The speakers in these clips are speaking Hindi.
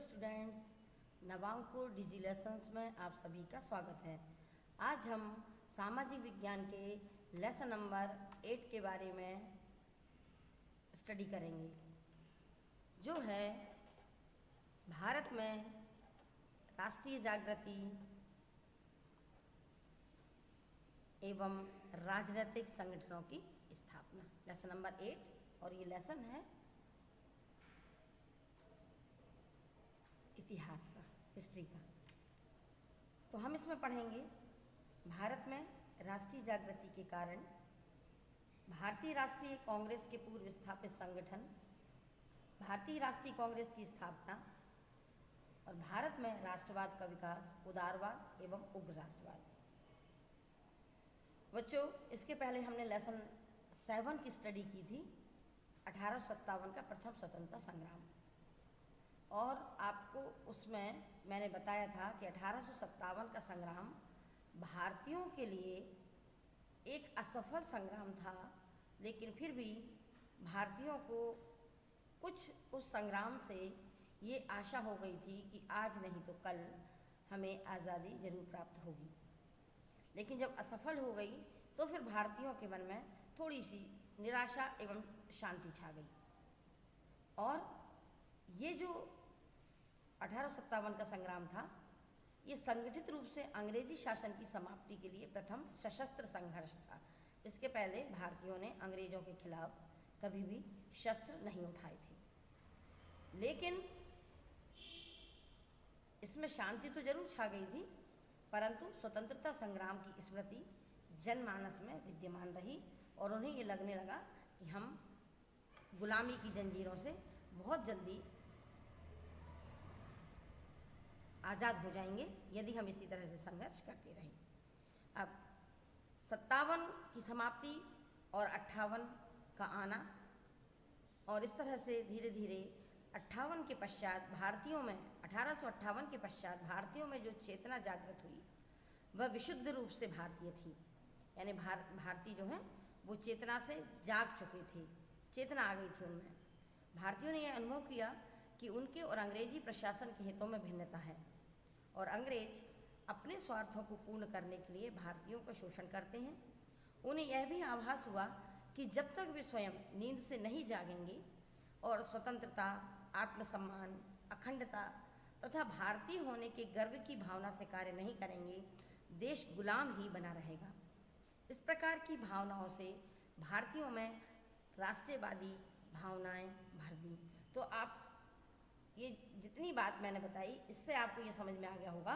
स्टूडेंट्स, नवांकुर डिजी लेसन्स में आप सभी का स्वागत है। आज हम सामाजिक विज्ञान के लेसन नंबर 8 के बारे में स्टडी करेंगे, जो है भारत में राष्ट्रीय जागृति एवं राजनीतिक संगठनों की स्थापना। लेसन नंबर 8 और ये लेसन है इतिहास का, हिस्ट्री का। तो हम इसमें पढ़ेंगे भारत में राष्ट्रीय जागृति के कारण, भारतीय राष्ट्रीय कांग्रेस के पूर्व स्थापित संगठन, भारतीय राष्ट्रीय कांग्रेस की स्थापना और भारत में राष्ट्रवाद का विकास, उदारवाद एवं उग्र राष्ट्रवाद। बच्चों, इसके पहले हमने लेसन 7 की स्टडी की थी, 1857 का प्रथम स्वतंत्रता संग्राम, और आपको उसमें मैंने बताया था कि 1857 का संग्राम भारतीयों के लिए एक असफल संग्राम था, लेकिन फिर भी भारतीयों को कुछ उस संग्राम से ये आशा हो गई थी कि आज नहीं तो कल हमें आज़ादी जरूर प्राप्त होगी। लेकिन जब असफल हो गई तो फिर भारतीयों के मन में थोड़ी सी निराशा एवं शांति छा गई, और ये जो 1857 का संग्राम था, ये संगठित रूप से अंग्रेजी शासन की समाप्ति के लिए प्रथम सशस्त्र संघर्ष था। इसके पहले भारतीयों ने अंग्रेजों के खिलाफ कभी भी शस्त्र नहीं उठाए थे, लेकिन इसमें शांति तो जरूर छा गई थी, परंतु स्वतंत्रता संग्राम की स्मृति जनमानस में विद्यमान रही और उन्हें ये लगने लगा कि हम गुलामी की जंजीरों से बहुत जल्दी आज़ाद हो जाएंगे यदि हम इसी तरह से संघर्ष करते रहें। अब 57 की समाप्ति और 58 का आना, और इस तरह से धीरे धीरे 58 के पश्चात भारतीयों में 1858 के पश्चात भारतीयों में जो चेतना जागृत हुई वह विशुद्ध रूप से भारतीय थी। यानी भारतीय जो हैं वो चेतना से जाग चुके थे, चेतना आ गई थी उनमें। भारतीयों ने यह अनुभव किया कि उनके और अंग्रेजी प्रशासन के हितों में भिन्नता है, और अंग्रेज अपने स्वार्थों को पूर्ण करने के लिए भारतीयों का शोषण करते हैं। उन्हें यह भी आभास हुआ कि जब तक वे स्वयं नींद से नहीं जागेंगे और स्वतंत्रता, आत्मसम्मान, अखंडता तथा भारतीय होने के गर्व की भावना से कार्य नहीं करेंगे, देश गुलाम ही बना रहेगा। इस प्रकार की भावनाओं से भारतीयों में राष्ट्रवादी भावनाएं भर दी। तो आप ये जितनी बात मैंने बताई, इससे आपको ये समझ में आ गया होगा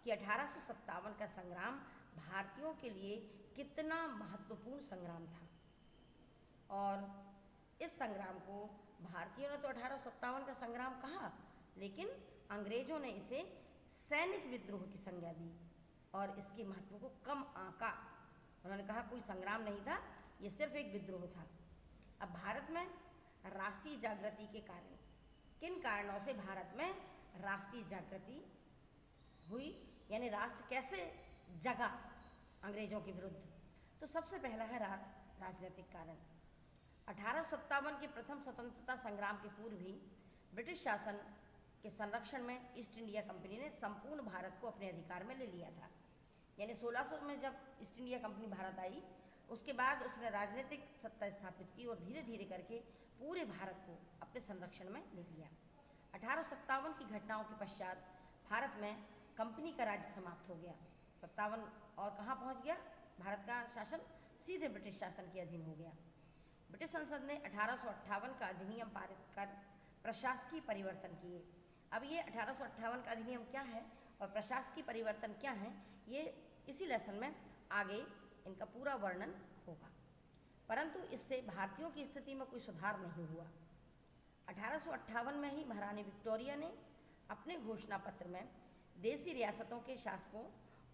कि 1857 का संग्राम भारतीयों के लिए कितना महत्वपूर्ण संग्राम था। और इस संग्राम को भारतीयों ने तो 1857 का संग्राम कहा, लेकिन अंग्रेजों ने इसे सैनिक विद्रोह की संज्ञा दी और इसके महत्व को कम आंका। उन्होंने कहा कोई संग्राम नहीं था, ये सिर्फ एक विद्रोह था। अब भारत में राष्ट्रीय जागृति के कारण, किन कारणों से भारत में राष्ट्रीय जागृति हुई, यानी राष्ट्र कैसे जगा अंग्रेजों के विरुद्ध, तो सबसे पहला है राजनीतिक कारण। 1857 के प्रथम स्वतंत्रता संग्राम के पूर्व ही ब्रिटिश शासन के संरक्षण में ईस्ट इंडिया कंपनी ने संपूर्ण भारत को अपने अधिकार में ले लिया था। यानी 1600 में जब ईस्ट इंडिया कंपनी भारत आई, उसके बाद उसने राजनीतिक सत्ता स्थापित की और धीरे धीरे करके पूरे भारत को अपने संरक्षण में ले लिया। 1857 की घटनाओं के पश्चात भारत में कंपनी का राज्य समाप्त हो गया। 57 और कहाँ पहुँच गया? भारत का शासन सीधे ब्रिटिश शासन के अधीन हो गया। ब्रिटिश संसद ने 1858 का अधिनियम पारित कर प्रशासकीय परिवर्तन किए। अब ये 1858 का अधिनियम क्या है और प्रशासकीय परिवर्तन क्या है, ये इसी लेसन में आगे इनका पूरा वर्णन होगा। परंतु इससे भारतीयों की स्थिति में कोई सुधार नहीं हुआ। 1858 में ही महारानी विक्टोरिया ने अपने घोषणा पत्र में देसी रियासतों के शासकों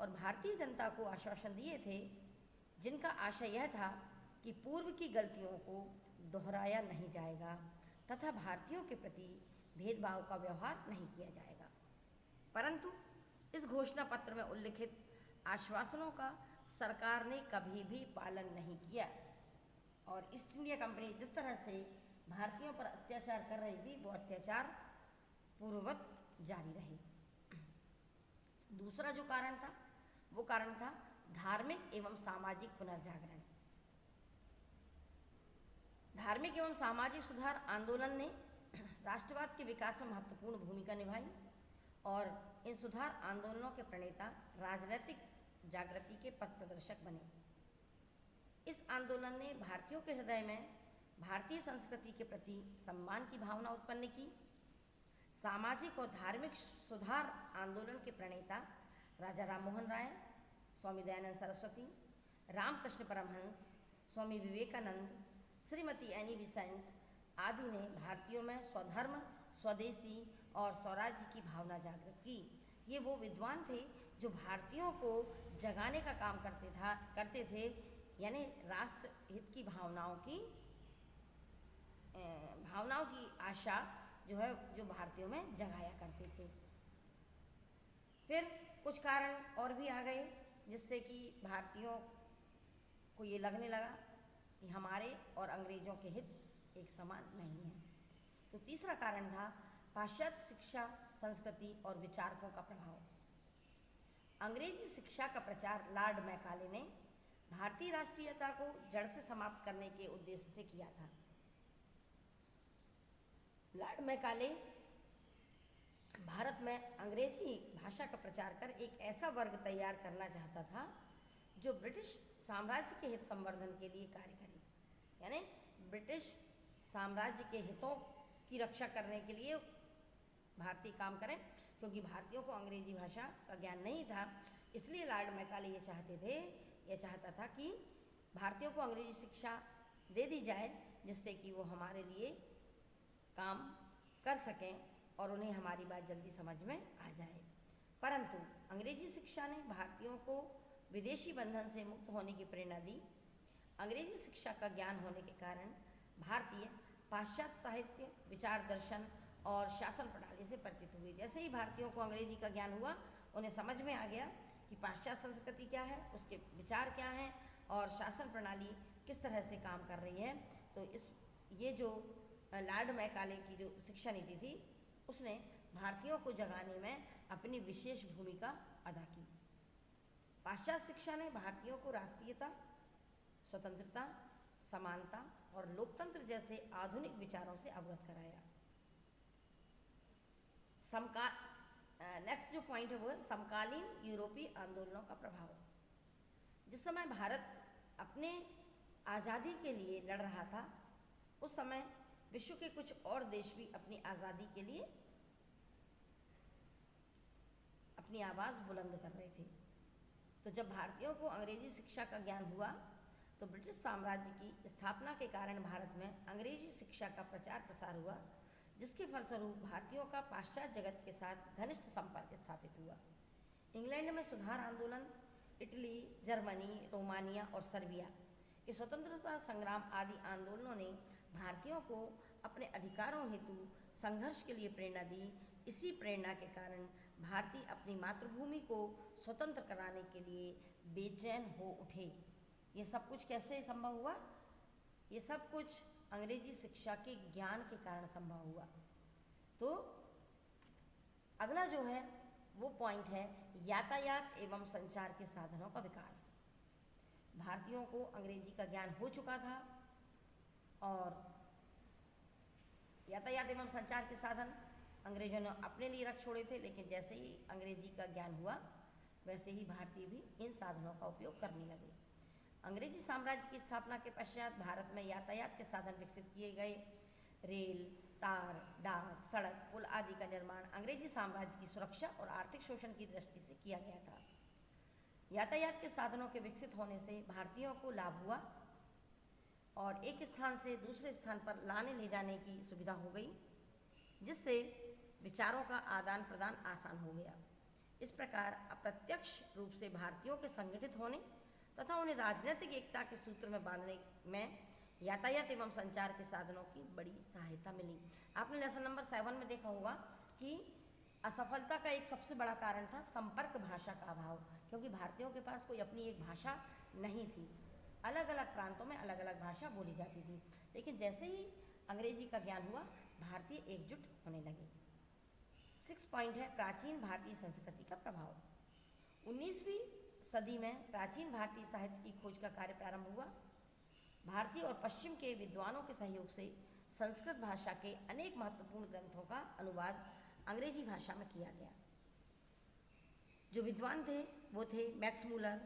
और भारतीय जनता को आश्वासन दिए थे, जिनका आशय यह था कि पूर्व की गलतियों को दोहराया नहीं जाएगा तथा भारतीयों के प्रति भेदभाव का व्यवहार नहीं किया जाएगा। परंतु इस घोषणा पत्र में उल्लिखित आश्वासनों का सरकार ने कभी भी पालन नहीं किया, और ईस्ट इंडिया कंपनी जिस तरह से भारतीयों पर अत्याचार कर रही थी, वो अत्याचार पूर्ववत जारी रहे। दूसरा जो कारण था वो कारण था धार्मिक एवं सामाजिक पुनर्जागरण। धार्मिक एवं सामाजिक सुधार आंदोलन ने राष्ट्रवाद के विकास में महत्वपूर्ण भूमिका निभाई और इन सुधार आंदोलनों के प्रणेता राजनीतिक जागृति के पथ प्रदर्शक बने। इस आंदोलन ने भारतीयों के हृदय में भारतीय संस्कृति के प्रति सम्मान की भावना उत्पन्न की। सामाजिक और धार्मिक सुधार आंदोलन के प्रणेता राजा राममोहन राय, स्वामी दयानंद सरस्वती, रामकृष्ण परमहंस, स्वामी विवेकानंद, श्रीमती एनी बेसेंट आदि ने भारतीयों में स्वधर्म, स्वदेशी और स्वराज्य की भावना जागृत की। ये वो विद्वान थे जो भारतीयों को जगाने का काम करते थे, यानी राष्ट्र हित की भावनाओं की आशा जो है जो भारतीयों में जगाया करते थे। फिर कुछ कारण और भी आ गए जिससे कि भारतीयों को ये लगने लगा कि हमारे और अंग्रेजों के हित एक समान नहीं है। तो तीसरा कारण था पाश्चात्य शिक्षा, संस्कृति और विचारकों का प्रभाव। अंग्रेजी शिक्षा का प्रचार लॉर्ड मैकाले ने भारतीय राष्ट्रीयता को जड़ से समाप्त करने के उद्देश्य से किया था। लॉर्ड मैकाले भारत में अंग्रेजी भाषा का प्रचार कर एक ऐसा वर्ग तैयार करना चाहता था जो ब्रिटिश साम्राज्य के हित संवर्धन के लिए कार्य करे, यानी ब्रिटिश साम्राज्य के हितों की रक्षा करने के लिए भारतीय काम करें। क्योंकि भारतीयों को अंग्रेजी भाषा का ज्ञान नहीं था, इसलिए लॉर्ड मैकाले ये चाहता था कि भारतीयों को अंग्रेजी शिक्षा दे दी जाए जिससे कि वो हमारे लिए काम कर सकें और उन्हें हमारी बात जल्दी समझ में आ जाए। परंतु अंग्रेजी शिक्षा ने भारतीयों को विदेशी बंधन से मुक्त होने की प्रेरणा दी। अंग्रेजी शिक्षा का ज्ञान होने के कारण भारतीय पाश्चात्य साहित्य, विचार, दर्शन और शासन प्रणाली से परिचित हुए। जैसे ही भारतीयों को अंग्रेजी का ज्ञान हुआ, उन्हें समझ में आ गया कि पाश्चात्य संस्कृति क्या है, उसके विचार क्या हैं और शासन प्रणाली किस तरह से काम कर रही है। तो ये जो लॉर्ड मैकाले की जो शिक्षा नीति थी उसने भारतीयों को जगाने में अपनी विशेष भूमिका अदा की। पाश्चात्य शिक्षा ने भारतीयों को राष्ट्रीयता, स्वतंत्रता, समानता और लोकतंत्र जैसे आधुनिक विचारों से अवगत कराया। नेक्स्ट जो पॉइंट है वो है समकालीन यूरोपीय आंदोलनों का प्रभाव। जिस समय भारत अपने आज़ादी के लिए लड़ रहा था, उस समय विश्व के कुछ और देश भी अपनी आज़ादी के लिए अपनी आवाज़ बुलंद कर रहे थे। तो जब भारतीयों को अंग्रेजी शिक्षा का ज्ञान हुआ तो ब्रिटिश साम्राज्य की स्थापना के कारण भारत में अंग्रेजी शिक्षा का प्रचार प्रसार हुआ, जिसके फलस्वरूप भारतीयों का पाश्चात्य जगत के साथ घनिष्ठ संपर्क स्थापित हुआ। इंग्लैंड में सुधार आंदोलन, इटली, जर्मनी, रोमानिया और सर्बिया के स्वतंत्रता संग्राम आदि आंदोलनों ने भारतीयों को अपने अधिकारों हेतु संघर्ष के लिए प्रेरणा दी। इसी प्रेरणा के कारण भारतीय अपनी मातृभूमि को स्वतंत्र कराने के लिए बेचैन हो उठे। ये सब कुछ कैसे संभव हुआ? ये सब कुछ अंग्रेजी शिक्षा के ज्ञान के कारण संभव हुआ। तो अगला जो है वो पॉइंट है यातायात एवं संचार के साधनों का विकास। भारतीयों को अंग्रेजी का ज्ञान हो चुका था और यातायात एवं संचार के साधन अंग्रेजों ने अपने लिए रख छोड़े थे, लेकिन जैसे ही अंग्रेजी का ज्ञान हुआ वैसे ही भारतीय भी इन साधनों का उपयोग करने लगे। अंग्रेजी साम्राज्य की स्थापना के पश्चात भारत में यातायात के साधन विकसित किए गए। रेल, तार, डाक, सड़क, पुल आदि का निर्माण अंग्रेजी साम्राज्य की सुरक्षा और आर्थिक शोषण की दृष्टि से किया गया था। यातायात के साधनों के विकसित होने से भारतीयों को लाभ हुआ और एक स्थान से दूसरे स्थान पर लाने ले जाने की सुविधा हो गई, जिससे विचारों का आदान प्रदान आसान हो गया। इस प्रकार अप्रत्यक्ष रूप से भारतीयों के संगठित होने तथा उन्हें राजनीतिक एकता के सूत्र में बांधने में यातायात एवं संचार के साधनों की बड़ी सहायता मिली। आपने लेसन नंबर 7 में देखा होगा कि असफलता का एक सबसे बड़ा कारण था संपर्क भाषा का अभाव, क्योंकि भारतीयों के पास कोई अपनी एक भाषा नहीं थी। अलग अलग प्रांतों में अलग अलग भाषा बोली जाती थी, लेकिन जैसे ही अंग्रेजी का ज्ञान हुआ भारतीय एकजुट होने लगे। 6 पॉइंट है प्राचीन भारतीय संस्कृति का प्रभाव। 19वीं सदी में प्राचीन भारतीय साहित्य की खोज का कार्य प्रारंभ हुआ। भारतीय और पश्चिम के विद्वानों के सहयोग से संस्कृत भाषा के अनेक महत्वपूर्ण ग्रंथों का अनुवाद अंग्रेजी भाषा में किया गया। जो विद्वान थे वो थे Max Muller,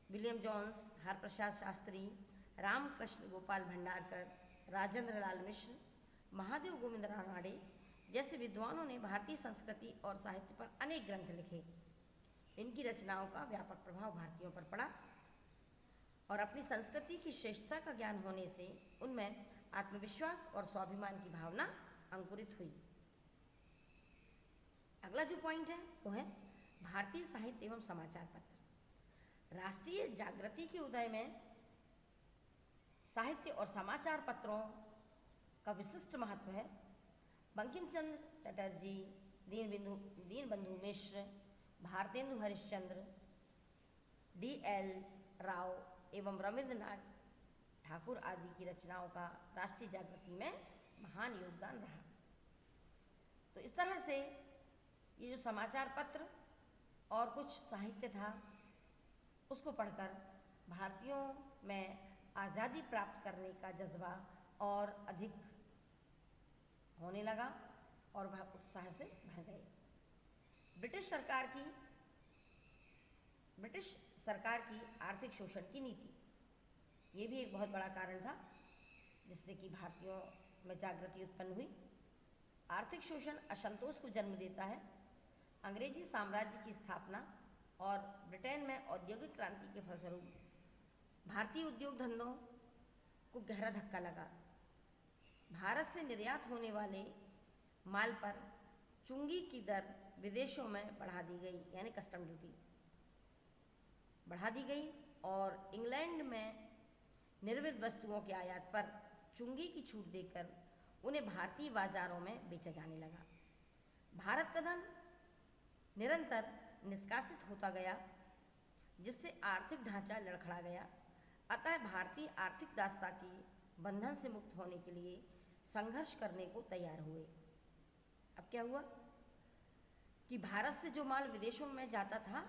William Jones, Haraprasad Shastri, Ramakrishna Gopal Bhandarkar, Rajendra Lal Mishra, Mahadev Govind Ranade जैसे विद्वानों ने भारतीय संस्कृति और साहित्य पर अनेक ग्रंथ लिखे। इनकी रचनाओं का व्यापक प्रभाव भारतीयों पर पड़ा और अपनी संस्कृति की श्रेष्ठता का ज्ञान होने से उनमें आत्मविश्वास और स्वाभिमान की भावना अंकुरित हुई। अगला जो पॉइंट है वो है भारतीय साहित्य एवं समाचार पत्र। राष्ट्रीय जागृति के उदय में साहित्य और समाचार पत्रों का विशिष्ट महत्व है। बंकिम चंद्र चटर्जी, दीनबंधु मिश्र, भारतेंदु हरिश्चंद्र, D.L. राव एवं रविंद्रनाथ ठाकुर आदि की रचनाओं का राष्ट्रीय जागृति में महान योगदान रहा। तो इस तरह से ये जो समाचार पत्र और कुछ साहित्य था उसको पढ़कर भारतीयों में आज़ादी प्राप्त करने का जज्बा और अधिक होने लगा और वह उत्साह से भर गए। ब्रिटिश सरकार की आर्थिक शोषण की नीति, ये भी एक बहुत बड़ा कारण था जिससे कि भारतीयों में जागृति उत्पन्न हुई। आर्थिक शोषण असंतोष को जन्म देता है। अंग्रेजी साम्राज्य की स्थापना और ब्रिटेन में औद्योगिक क्रांति के फलस्वरूप भारतीय उद्योग धंधों को गहरा धक्का लगा। भारत से निर्यात होने वाले माल पर चुंगी की दर विदेशों में बढ़ा दी गई, यानी कस्टम ड्यूटी बढ़ा दी गई और इंग्लैंड में निर्मित वस्तुओं के आयात पर चुंगी की छूट देकर उन्हें भारतीय बाजारों में बेचा जाने लगा। भारत का धन निरंतर निष्कासित होता गया जिससे आर्थिक ढांचा लड़खड़ा गया। अतः भारतीय आर्थिक दासता के बंधन से मुक्त होने के लिए संघर्ष करने को तैयार हुए। अब क्या हुआ कि भारत से जो माल विदेशों में जाता था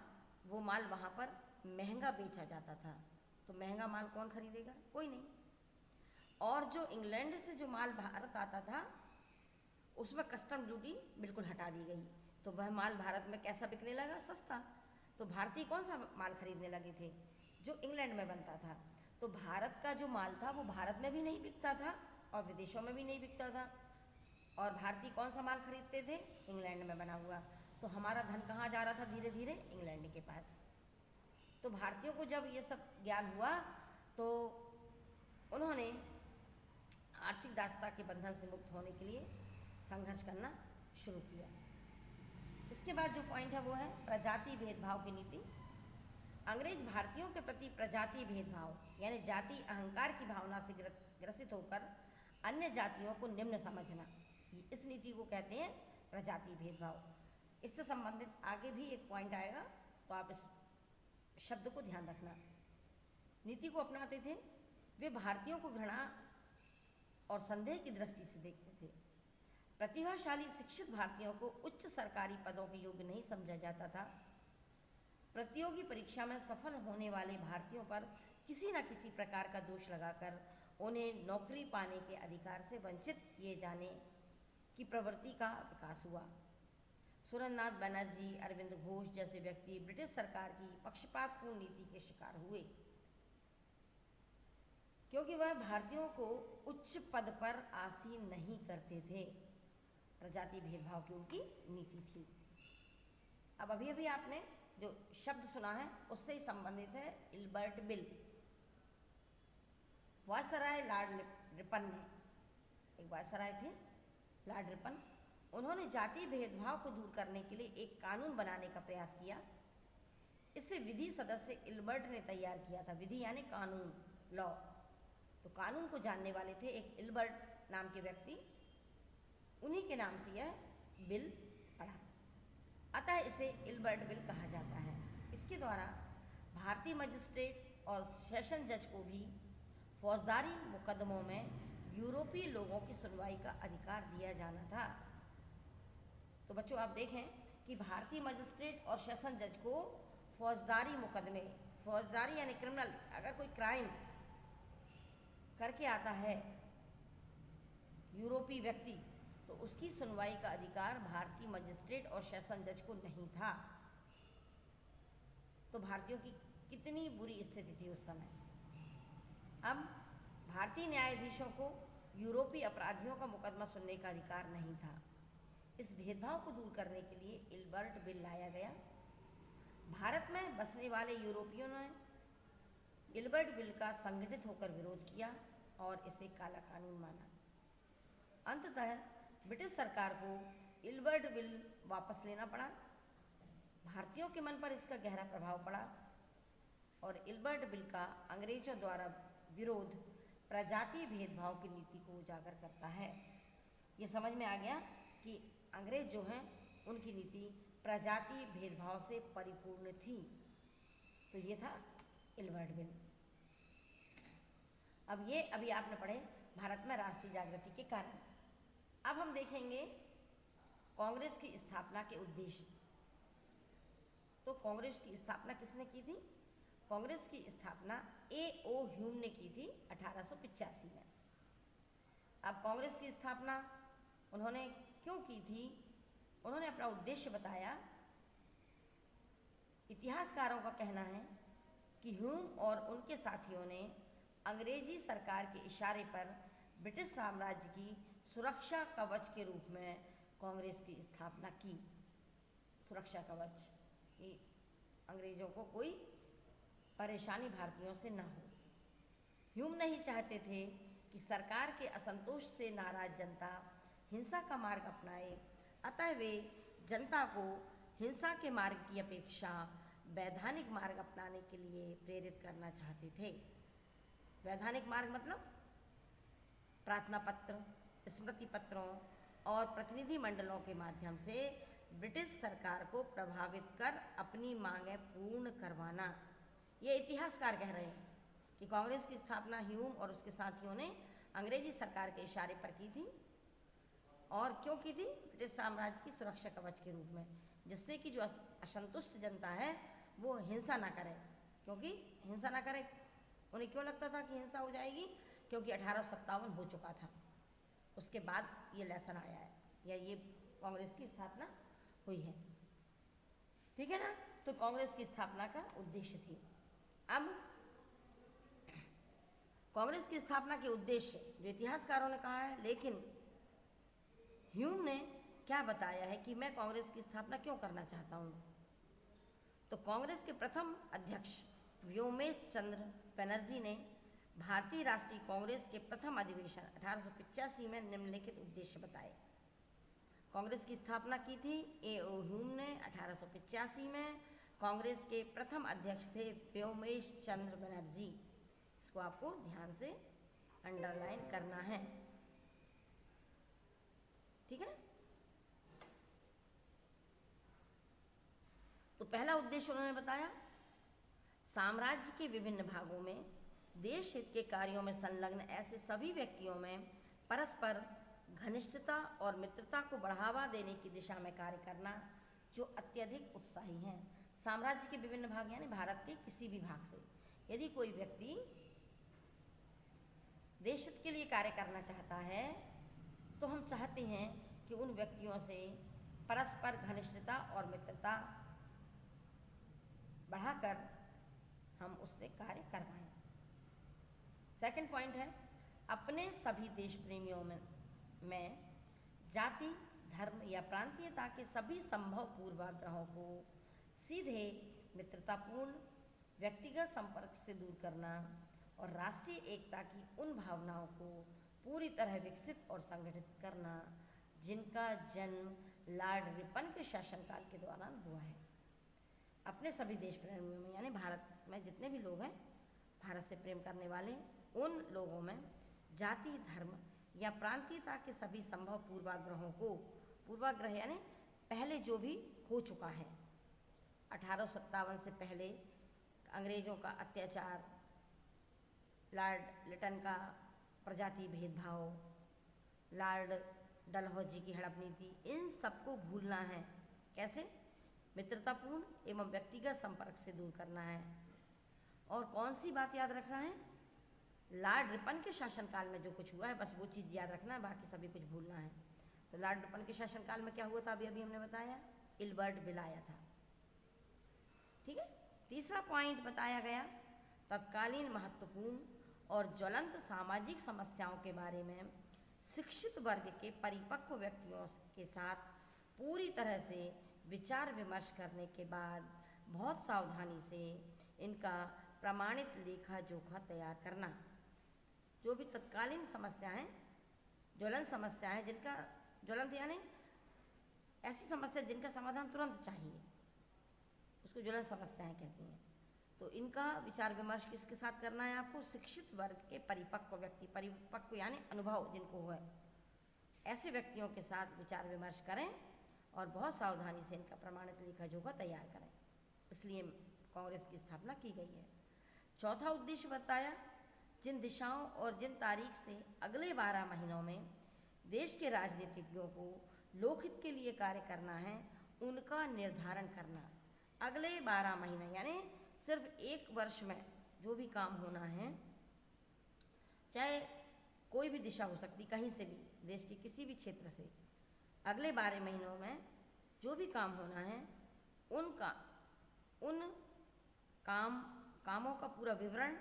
वो माल वहाँ पर महंगा बेचा जाता था। तो महंगा माल कौन खरीदेगा? कोई नहीं। और जो इंग्लैंड से जो माल भारत आता था उसमें कस्टम ड्यूटी बिल्कुल हटा दी गई। तो वह माल भारत में कैसा बिकने लगा? सस्ता। तो भारतीय कौन सा माल खरीदने लगे थे? जो इंग्लैंड में बनता था। तो भारत का जो माल था वो भारत में भी नहीं बिकता था और विदेशों में भी नहीं बिकता था। और भारतीय कौन सा माल खरीदते थे? इंग्लैंड में बना हुआ। तो हमारा धन कहाँ जा रहा था? धीरे धीरे इंग्लैंड के पास। तो भारतीयों को जब ये सब ज्ञान हुआ तो उन्होंने आर्थिक दासता के बंधन से मुक्त होने के लिए संघर्ष करना शुरू किया। इसके बाद जो पॉइंट है वो है प्रजाति भेदभाव की नीति। अंग्रेज भारतीयों के प्रति प्रजाति भेदभाव यानी जाति अहंकार की भावना से ग्रसित होकर अन्य जातियों को निम्न समझना, इस नीति को कहते हैं प्रजाति भेदभाव। इससे संबंधित आगे भी एक पॉइंट आएगा तो आप इस शब्द को ध्यान रखना। नीति को अपनाते थे वे भारतीयों को घृणा और संदेह की दृष्टि से देखते थे। प्रतिभाशाली शिक्षित भारतीयों को उच्च सरकारी पदों के योग्य नहीं समझा जाता था। प्रतियोगी परीक्षा में सफल होने वाले भारतीयों पर किसी न किसी प्रकार का दोष लगाकर उन्हें नौकरी पाने के अधिकार से वंचित किए जाने की प्रवृत्ति का विकास हुआ। सुरेंद्रनाथ बनर्जी, अरविंद घोष जैसे व्यक्ति ब्रिटिश सरकार की पक्षपातपूर्ण नीति के शिकार हुए क्योंकि वह भारतीयों को उच्च पद पर आसीन नहीं करते थे। प्रजाति भेदभाव की उनकी नीति थी। अब अभी अभी आपने जो शब्द सुना है उससे ही संबंधित है Ilbert bill. Viceroy Lord Ripon ने, एक वायसराय थे लॉर्ड रिपन, उन्होंने जाति भेदभाव को दूर करने के लिए एक कानून बनाने का प्रयास किया। इसे विधि सदस्य इल्बर्ट ने तैयार किया था। विधि यानी कानून, लॉ। तो कानून को जानने वाले थे एक इल्बर्ट नाम के व्यक्ति, उन्हीं के नाम से यह बिल पड़ा। अतः इसे इल्बर्ट बिल कहा जाता है। इसके द्वारा भारतीय मजिस्ट्रेट और सेशन जज को भी फौजदारी मुकदमों में यूरोपीय लोगों की सुनवाई का अधिकार दिया जाना था। तो बच्चों आप देखें कि भारतीय मजिस्ट्रेट और सेशन जज को फौजदारी मुकदमे, फौजदारी यानी क्रिमिनल, अगर कोई क्राइम करके आता है यूरोपीय व्यक्ति, तो उसकी सुनवाई का अधिकार भारतीय मजिस्ट्रेट और सेशन जज को नहीं था। तो भारतीयों की कितनी बुरी स्थिति थी उस समय। अब भारतीय न्यायाधीशों को यूरोपीय अपराधियों का मुकदमा सुनने का अधिकार नहीं था। इस भेदभाव को दूर करने के लिए इल्बर्ट बिल लाया गया। भारत में बसने वाले यूरोपियों ने इल्बर्ट बिल का संगठित होकर विरोध किया और इसे काला कानून माना। अंततः ब्रिटिश सरकार को इल्बर्ट बिल वापस लेना पड़ा। भारतीयों के मन पर इसका गहरा प्रभाव पड़ा और इल्बर्ट बिल का अंग्रेजों द्वारा विरोध प्रजातीय भेदभाव की नीति को उजागर करता है। ये समझ में आ गया कि अंग्रेज जो हैं उनकी नीति प्रजातीय भेदभाव से परिपूर्ण थी। तो ये था इल्बर्ट बिल। अब ये अभी आपने पढ़े भारत में राष्ट्रीय जागृति के कारण। अब हम देखेंगे कांग्रेस की स्थापना के उद्देश्य। तो कांग्रेस की स्थापना किसने की थी? कांग्रेस की स्थापना A.O. ह्यूम ने की थी 1885 में। अब कांग्रेस की स्थापना उन्होंने क्यों की थी? उन्होंने अपना उद्देश्य बताया। इतिहासकारों का कहना है कि ह्यूम और उनके साथियों ने अंग्रेजी सरकार के इशारे पर ब्रिटिश साम्राज्य की सुरक्षा कवच के रूप में कांग्रेस की स्थापना की। सुरक्षा कवच कि अंग्रेजों को कोई परेशानी भारतीयों से न हो। ह्यूम नहीं चाहते थे कि सरकार के असंतोष से नाराज जनता हिंसा का मार्ग अपनाए, अतः वे जनता को हिंसा के मार्ग की अपेक्षा वैधानिक मार्ग अपनाने के लिए प्रेरित करना चाहते थे। वैधानिक मार्ग मतलब प्रार्थना पत्र, स्मृति पत्रों और प्रतिनिधि मंडलों के माध्यम से ब्रिटिश सरकार को प्रभावित कर अपनी मांगें पूर्ण करवाना। ये इतिहासकार कह रहे हैं कि कांग्रेस की स्थापना ह्यूम और उसके साथियों ने अंग्रेजी सरकार के इशारे पर की थी। और क्यों की थी? ब्रिटिश साम्राज्य की सुरक्षा कवच के रूप में, जिससे कि जो असंतुष्ट जनता है वो हिंसा ना करे। क्योंकि हिंसा ना करे, उन्हें क्यों लगता था कि हिंसा हो जाएगी? क्योंकि 1857 हो चुका था। उसके बाद ये लेसन आया है या ये कांग्रेस की स्थापना हुई है। ठीक है ना? तो कांग्रेस की स्थापना का उद्देश्य थी। अब कांग्रेस की स्थापना के उद्देश्य जो इतिहासकारों ने कहा है, लेकिन ह्यूम ने क्या बताया है कि मैं कांग्रेस की स्थापना क्यों करना चाहता हूँ। तो कांग्रेस के प्रथम अध्यक्ष व्योमेश चंद्र बनर्जी ने भारतीय राष्ट्रीय कांग्रेस के प्रथम अधिवेशन 1885 में निम्नलिखित उद्देश्य बताए। कांग्रेस की स्थापना की थी A.O. ह्यूम ने 1885 में। कांग्रेस के प्रथम अध्यक्ष थे व्योमेश चंद्र बनर्जी। इसको आपको ध्यान से अंडरलाइन करना है। ठीक है? तो पहला उद्देश्य उन्होंने बताया, साम्राज्य के विभिन्न भागों में देश हित के कार्यों में संलग्न ऐसे सभी व्यक्तियों में परस्पर घनिष्ठता और मित्रता को बढ़ावा देने की दिशा में कार्य करना जो अत्यधिक उत्साही हैं। साम्राज्य के विभिन्न भाग यानी भारत के किसी भी भाग से यदि कोई व्यक्ति देश हित के लिए कार्य करना चाहता है तो हम चाहते हैं कि उन व्यक्तियों से परस्पर घनिष्ठता और मित्रता बढ़ाकर हम उससे कार्य करवाएं। सेकंड पॉइंट है, अपने सभी देश प्रेमियों में जाति, धर्म या प्रांतीयता के सभी संभव पूर्वाग्रहों को सीधे मित्रतापूर्ण व्यक्तिगत संपर्क से दूर करना और राष्ट्रीय एकता की उन भावनाओं को पूरी तरह विकसित और संगठित करना जिनका जन्म लॉर्ड रिपन के शासनकाल के दौरान हुआ है। अपने सभी देश प्रेमियों में यानी भारत में जितने भी लोग हैं, भारत से प्रेम करने वाले, उन लोगों में जाति, धर्म या प्रांतीयता के सभी संभव पूर्वाग्रहों को, पूर्वाग्रह यानी पहले जो भी हो चुका है, 1857 से पहले अंग्रेजों का अत्याचार, लॉर्ड लिटन का प्रजाति भेदभाव, लॉर्ड डलहौजी की हड़प नीति, इन सबको भूलना है। कैसे? मित्रतापूर्ण एवं व्यक्तिगत संपर्क से दूर करना है। और कौन सी बात याद रखना है? लॉर्ड रिपन के शासनकाल में जो कुछ हुआ है बस वो चीज़ याद रखना है, बाकी सभी कुछ भूलना है। तो लॉर्ड रिपन के शासनकाल में क्या हुआ था, अभी अभी हमने बताया, इल्बर्ट बिल आया था। ठीक है। तीसरा पॉइंट बताया गया, तत्कालीन महत्वपूर्ण और ज्वलंत सामाजिक समस्याओं के बारे में शिक्षित वर्ग के परिपक्व व्यक्तियों के साथ पूरी तरह से विचार विमर्श करने के बाद बहुत सावधानी से इनका प्रमाणित लेखा जोखा तैयार करना। जो भी तत्कालीन समस्या हैं, ज्वलंत समस्या है, जिनका ज्वलंत यानी ऐसी समस्या जिनका समाधान तुरंत चाहिए, उसको ज्वलंत समस्याएं कहते हैं। तो इनका विचार विमर्श किसके साथ करना है आपको? शिक्षित वर्ग के परिपक्व व्यक्ति, परिपक्व यानी अनुभव जिनको है, ऐसे व्यक्तियों के साथ विचार विमर्श करें और बहुत सावधानी से इनका प्रमाणित लेखा जोखा तैयार करें। इसलिए कांग्रेस की स्थापना की गई है। चौथा उद्देश्य बताया, जिन दिशाओं और जिन तारीख से अगले 12 महीनों में देश के राजनीतिज्ञों को लोकहित के लिए कार्य करना है, उनका निर्धारण करना। अगले 12 महीने यानी सिर्फ एक वर्ष में जो भी काम होना है, चाहे कोई भी दिशा हो सकती, कहीं से भी, देश के किसी भी क्षेत्र से, अगले 12 महीनों में जो भी काम होना है, उन कामों का पूरा विवरण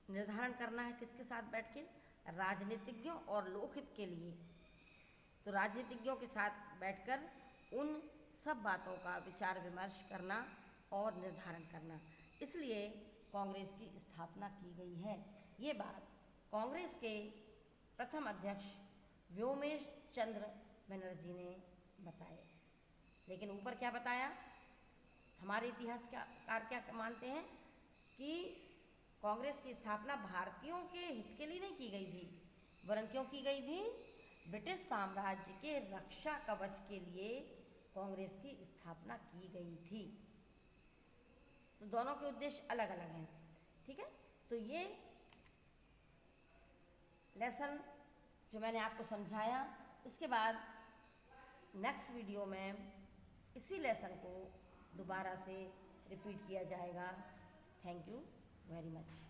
निर्धारण करना है। किसके साथ बैठ के? राजनीतिज्ञों और लोकहित के लिए। तो राजनीतिज्ञों के साथ बैठकर उन सब बातों का विचार विमर्श करना और निर्धारण करना। इसलिए कांग्रेस की स्थापना की गई है। ये बात कांग्रेस के प्रथम अध्यक्ष व्योमेश चंद्र बनर्जी ने बताए। लेकिन ऊपर क्या बताया? हमारे इतिहासकार क्या मानते हैं कि कांग्रेस की स्थापना भारतीयों के हित के लिए नहीं की गई थी, वरन क्यों की गई थी? ब्रिटिश साम्राज्य के रक्षा कवच के लिए कांग्रेस की स्थापना की गई थी। तो दोनों के उद्देश्य अलग अलग हैं। ठीक है। तो ये लेसन जो मैंने आपको समझाया, इसके बाद नेक्स्ट वीडियो में इसी लेसन को दोबारा से रिपीट किया जाएगा। Thank you very much.